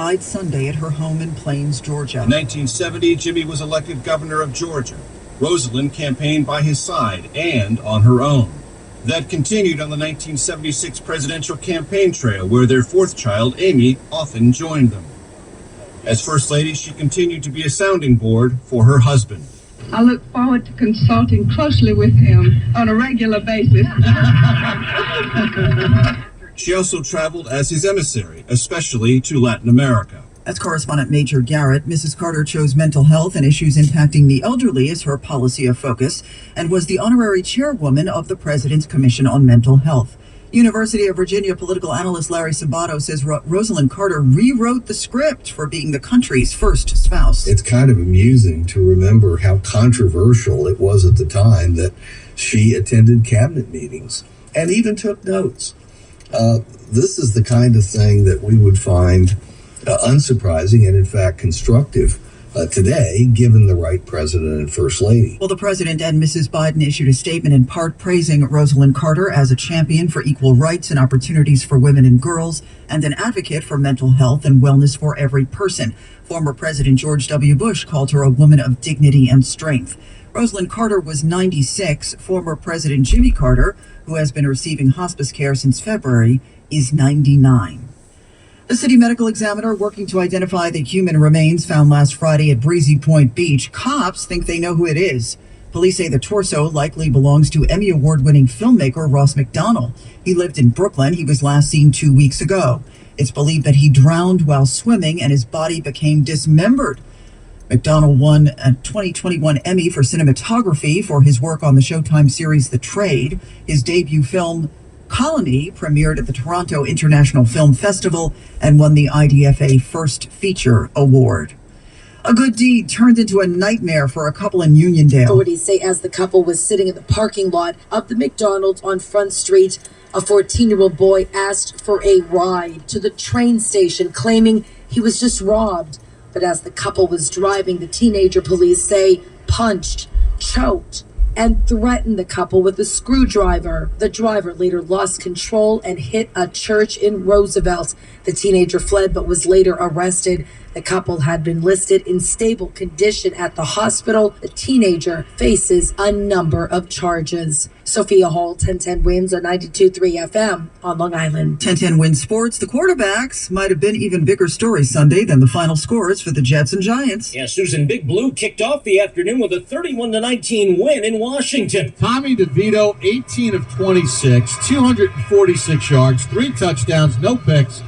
Died Sunday at her home in Plains, Georgia. In 1970, Jimmy was elected governor of Georgia. Rosalind campaigned by his side and on her own. That continued on the 1976 presidential campaign trail, where their fourth child, Amy, often joined them. As First Lady, she continued to be a sounding board for her husband. I look forward to consulting closely with him on a regular basis. She also traveled as his emissary, especially to Latin America. That's correspondent Major Garrett. Mrs. Carter chose mental health and issues impacting the elderly as her policy of focus and was the honorary chairwoman of the President's Commission on Mental Health. University of Virginia political analyst Larry Sabato says Rosalind Carter rewrote the script for being the country's first spouse. It's kind of amusing to remember how controversial it was at the time that she attended cabinet meetings and even took notes. This is the kind of thing that we would find unsurprising and, in fact, constructive today, given the right president and first lady. Well, the president and Mrs. Biden issued a statement in part praising Rosalind Carter as a champion for equal rights and opportunities for women and girls and an advocate for mental health and wellness for every person. Former President George W. Bush called her a woman of dignity and strength. Rosalind Carter was 96. Former President Jimmy Carter, who has been receiving hospice care since February, is 99. The city medical examiner working to identify the human remains found last Friday at Breezy Point Beach. Cops think they know who it is. Police say the torso likely belongs to Emmy Award-winning filmmaker Ross McDonald. He lived in Brooklyn. He was last seen 2 weeks ago. It's believed that he drowned while swimming and his body became dismembered. McDonald won a 2021 Emmy for cinematography for his work on the Showtime series The Trade. His debut film, Colony, premiered at the Toronto International Film Festival and won the IDFA First Feature Award. A good deed turned into a nightmare for a couple in Uniondale. Authorities say as the couple was sitting in the parking lot of the McDonald's on Front Street, a 14-year-old boy asked for a ride to the train station, claiming he was just robbed. But as the couple was driving, the teenager, police say, punched, choked, and threatened the couple with a screwdriver. The driver later lost control and hit a church in Roosevelt. The teenager fled but was later arrested. The couple had been listed in stable condition at the hospital. The teenager faces a number of charges. Sophia Hall, 1010 Wins on 92.3 FM on Long Island. 1010 Wins Sports. The quarterbacks might have been even bigger stories Sunday than the final scores for the Jets and Giants. Yeah, Susan, Big Blue kicked off the afternoon with a 31-19 win in Washington. Tommy DeVito, 18 of 26, 246 yards, 3 touchdowns, no picks.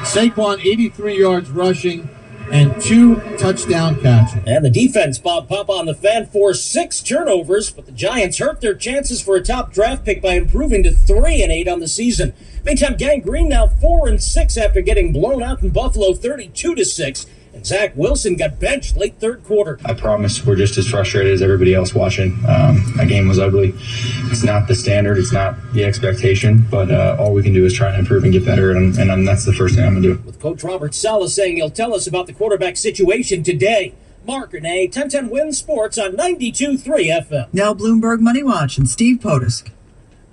Saquon, 83 yards rushing, and 2 touchdown catches. And the defense, Bob Papa on the Fan, forced 6 turnovers, but the Giants hurt their chances for a top draft pick by improving to 3-8 on the season. Meantime, Gang Green now 4-6 after getting blown out in Buffalo 32-6. And Zach Wilson got benched late third quarter. I promise we're just as frustrated as everybody else watching. That game was ugly. It's not the standard. It's not the expectation. But all we can do is try and improve and get better. And that's the first thing I'm going to do. With Coach Robert Saleh saying he'll tell us about the quarterback situation today. Mark Renee, 1010 Wins Sports on 92.3 FM. Now Bloomberg Money Watch and Steve Potusk.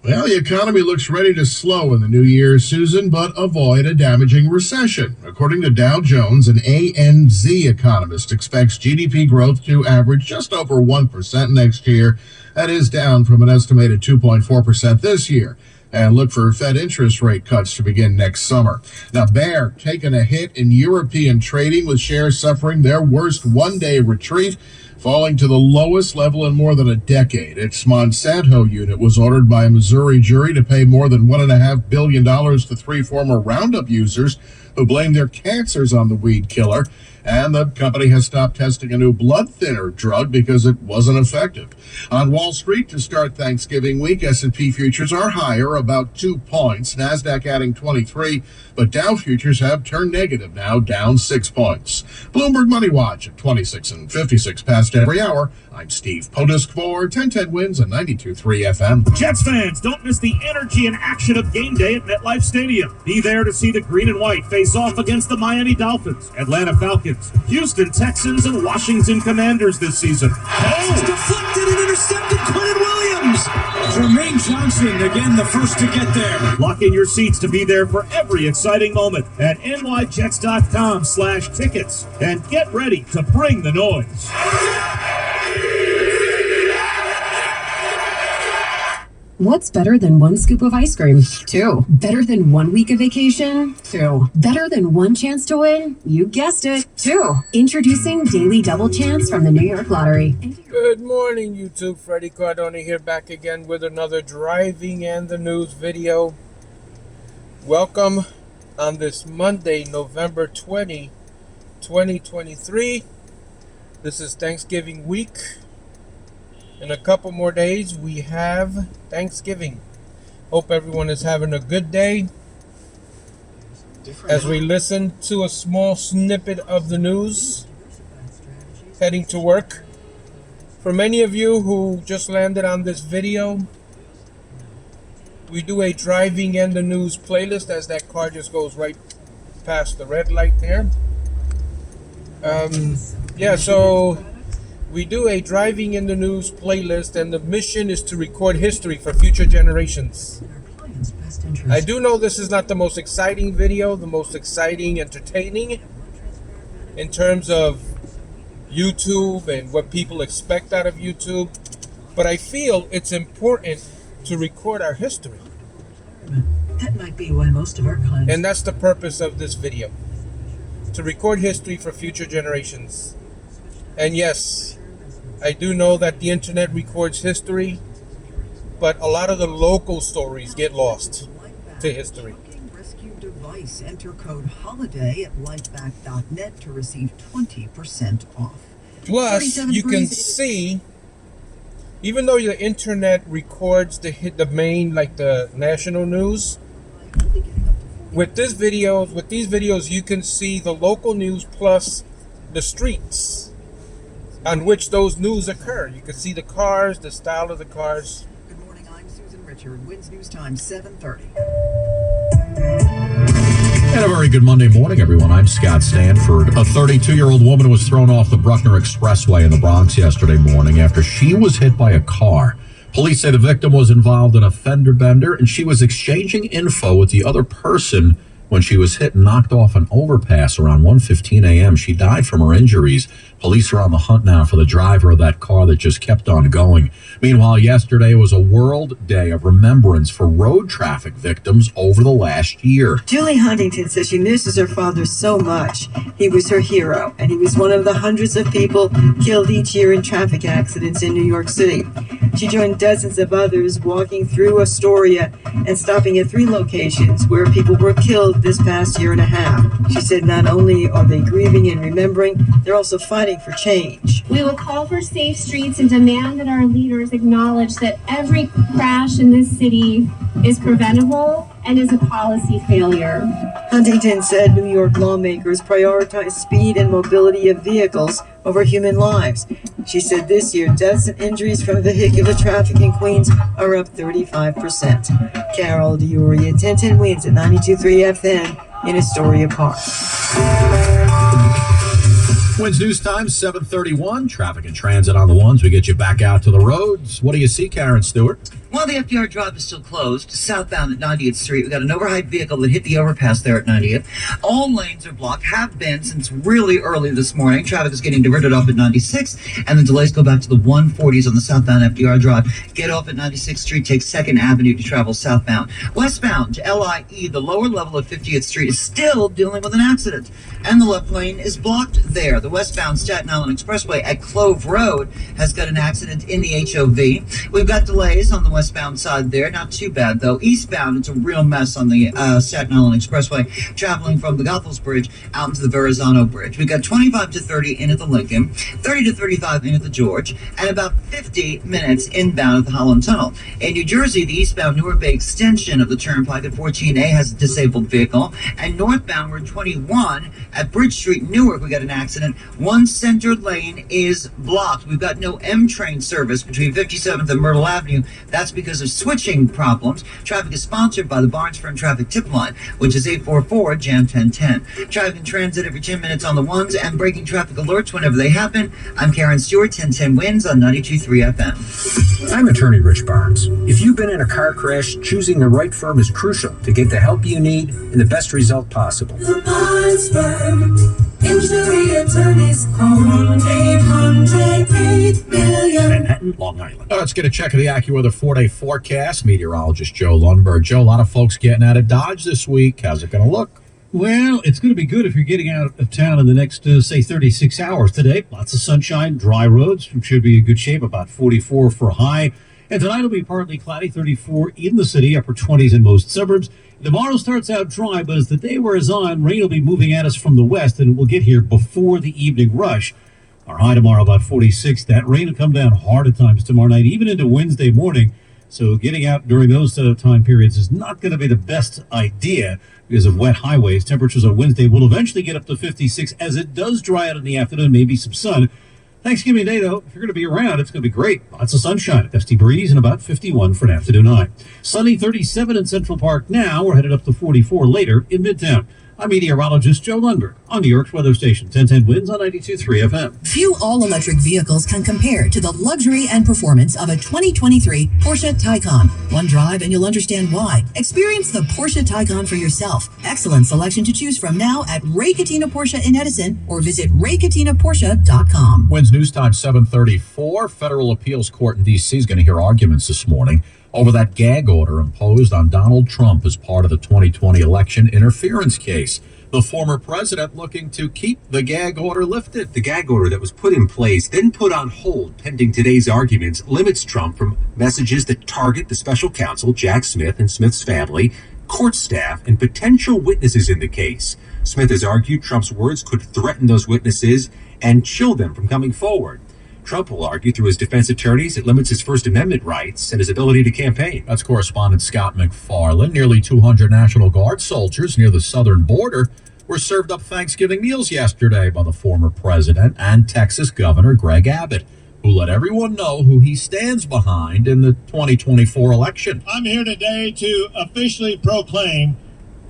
Well, the economy looks ready to slow in the new year, Susan, but avoid a damaging recession. According to Dow Jones, an ANZ economist expects GDP growth to average just over 1% next year. That is down from an estimated 2.4% this year. And look for Fed interest rate cuts to begin next summer. Now, Bayer taking a hit in European trading with shares suffering their worst one-day retreat, falling to the lowest level in more than a decade. Its Monsanto unit was ordered by a Missouri jury to pay more than $1.5 billion to 3 former Roundup users who blamed their cancers on the weed killer. And the company has stopped testing a new blood thinner drug because it wasn't effective. On Wall Street to start Thanksgiving week, S&P futures are higher, about 2 points. NASDAQ adding 23, but Dow futures have turned negative now, down 6 points. Bloomberg Money Watch at 26 and 56 past every hour. I'm Steve Potusk for 1010 Wins and 92.3 FM. Jets fans, don't miss the energy and action of game day at MetLife Stadium. Be there to see the green and white face face off against the Miami Dolphins, Atlanta Falcons, Houston Texans, and Washington Commanders this season. Oh! Deflected and intercepted. Quentin Williams. Jermaine Johnson, again, the first to get there. Lock in your seats to be there for every exciting moment at nyjets.com/tickets and get ready to bring the noise. What's better than one scoop of ice cream? 2. Better than 1 week of vacation? 2. Better than one chance to win? You guessed it, 2. Introducing Daily Double Chance from the New York Lottery. Good morning, YouTube. Freddie Cardone here, back again with another Driving and the News video. Welcome on this Monday, November 20, 2023. This is Thanksgiving week. In a couple more days, we have Thanksgiving. Hope everyone is having a good day. As we listen to a small snippet of the news, heading to work. For many of you who just landed on this video, we do a Driving and the News playlist as that car just goes right past the red light there. So we do a Driving in the News playlist, and the mission is to record history for future generations. I do know this is not the most exciting video, the most exciting, entertaining in terms of YouTube and what people expect out of YouTube, but I feel it's important to record our history. That might be why most of our clients... And that's the purpose of this video, to record history for future generations. And yes, I do know that the internet records history, but a lot of the local stories get lost to history. Rescue device. Enter code HOLIDAY at lifeback.net to receive 20% off. Plus, you can see, even though the internet records the main, like the national news, with these videos, you can see the local news plus the streets on which those news occur. You can see the cars, the style of the cars. Good morning, I'm Susan Richard. Wins News Time 7:30. And a very good Monday morning, everyone. I'm Scott Stanford. A 32-year-old woman was thrown off the Bruckner Expressway in the Bronx yesterday morning after she was hit by a car. Police say the victim was involved in a fender bender, and she was exchanging info with the other person when she was hit and knocked off an overpass around 1:15 a.m. She died from her injuries. Police are on the hunt now for the driver of that car that just kept on going. Meanwhile, yesterday was a World Day of Remembrance for road traffic victims over the last year. Julie Huntington says she misses her father so much. He was her hero, and he was one of the hundreds of people killed each year in traffic accidents in New York City. She joined dozens of others walking through Astoria and stopping at 3 locations where people were killed this past year and a half. She said not only are they grieving and remembering, they're also fighting for change. We will call for safe streets and demand that our leaders acknowledge that every crash in this city is preventable and is a policy failure. Huntington said New York lawmakers prioritize speed and mobility of vehicles over human lives. She said this year deaths and injuries from vehicular traffic in Queens are up 35%. Carol DiUria, 1010 Wins at 92.3 FM in Astoria Park. Wins News Time, 7:31. Traffic and transit on the ones. We get you back out to the roads. What do you see, Karen Stewart? While the FDR Drive is still closed, southbound at 90th Street, we got an overhyped vehicle that hit the overpass there at 90th. All lanes are blocked, have been since really early this morning. Traffic is getting diverted off at 96, and the delays go back to the 140s on the southbound FDR Drive. Get off at 96th Street, take 2nd Avenue to travel southbound. Westbound to LIE, the lower level of 50th Street is still dealing with an accident, and the left lane is blocked there. The westbound Staten Island Expressway at Clove Road has got an accident in the HOV. We've got delays on the westbound side there, not too bad though. Eastbound, it's a real mess on the Staten Island Expressway, traveling from the Goethals Bridge out into the Verrazano Bridge. We've got 25 to 30 in at the Lincoln, 30 to 35 in at the George, and about 50 minutes inbound at the Holland Tunnel. In New Jersey, the eastbound Newark Bay extension of the Turnpike at 14A has a disabled vehicle, and northbound we're 21 at Bridge Street, Newark, we got an accident. One center lane is blocked. We've got no M train service between 57th and Myrtle Avenue. That's That's because of switching problems. Traffic is sponsored by the Barnes Firm Traffic Tip Line, which is 844-JAM-1010. Traffic in transit every 10 minutes on the ones and breaking traffic alerts whenever they happen. I'm Karen Stewart, 1010 Wins on 92.3 FM. I'm attorney Rich Barnes. If you've been in a car crash, choosing the right firm is crucial to get the help you need and the best result possible. The Barnes Firm. Injury attorneys, call 1-800-8-million. Manhattan, Long Island. Let's get a check of the AccuWeather 4-day forecast. Meteorologist Joe Lundberg. Joe, a lot of folks getting out of Dodge this week. How's it going to look? Well, it's going to be good if you're getting out of town in the next, say, 36 hours today. Lots of sunshine, dry roads, should be in good shape, about 44 for a high. And tonight will be partly cloudy, 34 in the city, upper 20s in most suburbs. Tomorrow starts out dry, but as the day wears on, rain will be moving at us from the west, and we'll get here before the evening rush. Our high tomorrow about 46. That rain will come down hard at times tomorrow night, even into Wednesday morning. So getting out during those time periods is not going to be the best idea because of wet highways. Temperatures on Wednesday will eventually get up to 56 as it does dry out in the afternoon, maybe some sun. Thanksgiving Day, though, if you're going to be around, it's going to be great. Lots of sunshine, a gusty breeze, and about 51 for an afternoon high. Sunny 37 in Central Park now. We're headed up to 44 later in Midtown. I'm meteorologist Joe Lundberg on New York's weather station, 1010 Winds on 92.3 FM. Few all-electric vehicles can compare to the luxury and performance of a 2023 Porsche Taycan. One drive and you'll understand why. Experience the Porsche Taycan for yourself. Excellent selection to choose from now at Ray Cattina Porsche in Edison or visit RayCattinaPorsche.com. Winds News Time 7:34. Federal Appeals Court in D.C. is going to hear arguments this morning over that gag order imposed on Donald Trump as part of the 2020 election interference case. The former president looking to keep the gag order lifted. The gag order that was put in place, then put on hold pending today's arguments, limits Trump from messages that target the special counsel, Jack Smith, and Smith's family, court staff, and potential witnesses in the case. Smith has argued Trump's words could threaten those witnesses and chill them from coming forward. Trump will argue through his defense attorneys it limits his First Amendment rights and his ability to campaign. That's correspondent Scott McFarland. Nearly 200 National Guard soldiers near the southern border were served up Thanksgiving meals yesterday by the former president and Texas Governor Greg Abbott, who let everyone know who he stands behind in the 2024 election. I'm here today to officially proclaim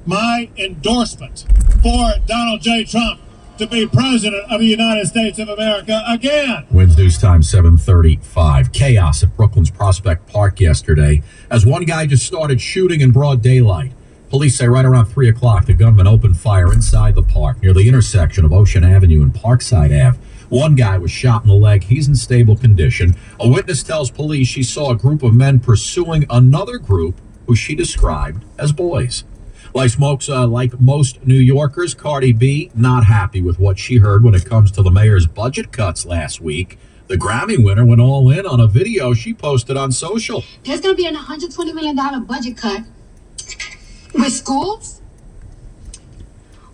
my endorsement for Donald J. Trump to be president of the United States of America again. Winds News Time 7:35. Chaos at Brooklyn's Prospect Park yesterday as one guy just started shooting in broad daylight. Police say right around 3 o'clock, the gunman opened fire inside the park near the intersection of Ocean Avenue and Parkside Ave. One guy was shot in the leg. He's in stable condition. A witness tells police she saw a group of men pursuing another group who she described as boys. Like most New Yorkers, Cardi B not happy with what she heard when it comes to the mayor's budget cuts last week. The Grammy winner went all in on a video she posted on social. There's going to be an $120 million budget cut with schools,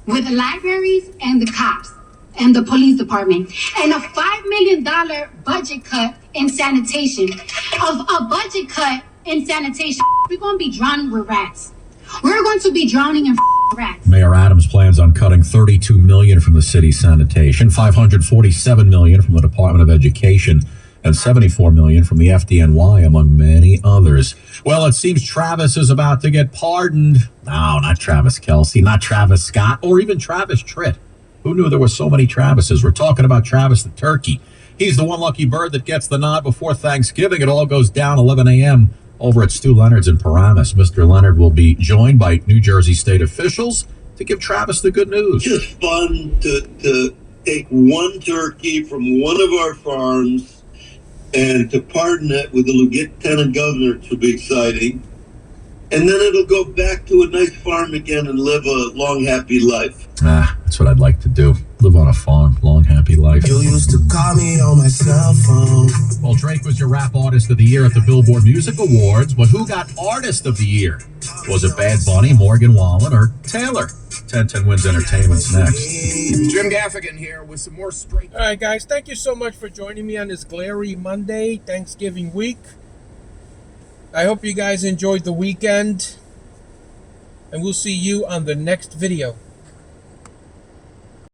with the libraries, and the cops, and the police department, and a $5 million budget cut in sanitation. Of a budget cut in sanitation, we're going to be drowning with rats. We're going to be drowning in rats. Mayor Adams plans on cutting $32 million from the city's sanitation, $547 million from the Department of Education, and $74 million from the FDNY, among many others. Well, it seems Travis is about to get pardoned. No, not Travis Kelce, not Travis Scott, or even Travis Tritt. Who knew there were so many Travises? We're talking about Travis the Turkey. He's the one lucky bird that gets the nod before Thanksgiving. It all goes down 11 a.m. over at Stu Leonard's in Paramus. Mr. Leonard will be joined by New Jersey state officials to give Travis the good news. Just fun to take one turkey from one of our farms and to pardon it with the lieutenant governor, which will be exciting. And then it'll go back to a nice farm again and live a long, happy life. That's what I'd like to do. Live on a farm, long, happy life. You used to call me on my cell phone. Well, Drake was your Rap Artist of the Year at the Billboard Music Awards, but who got Artist of the Year? Was it Bad Bunny, Morgan Wallen, or Taylor? 1010 Wins Entertainment's next. Jim Gaffigan here with some more straight. All right, guys, thank you so much for joining me on this glary Monday, Thanksgiving week. I hope you guys enjoyed the weekend, and we'll see you on the next video.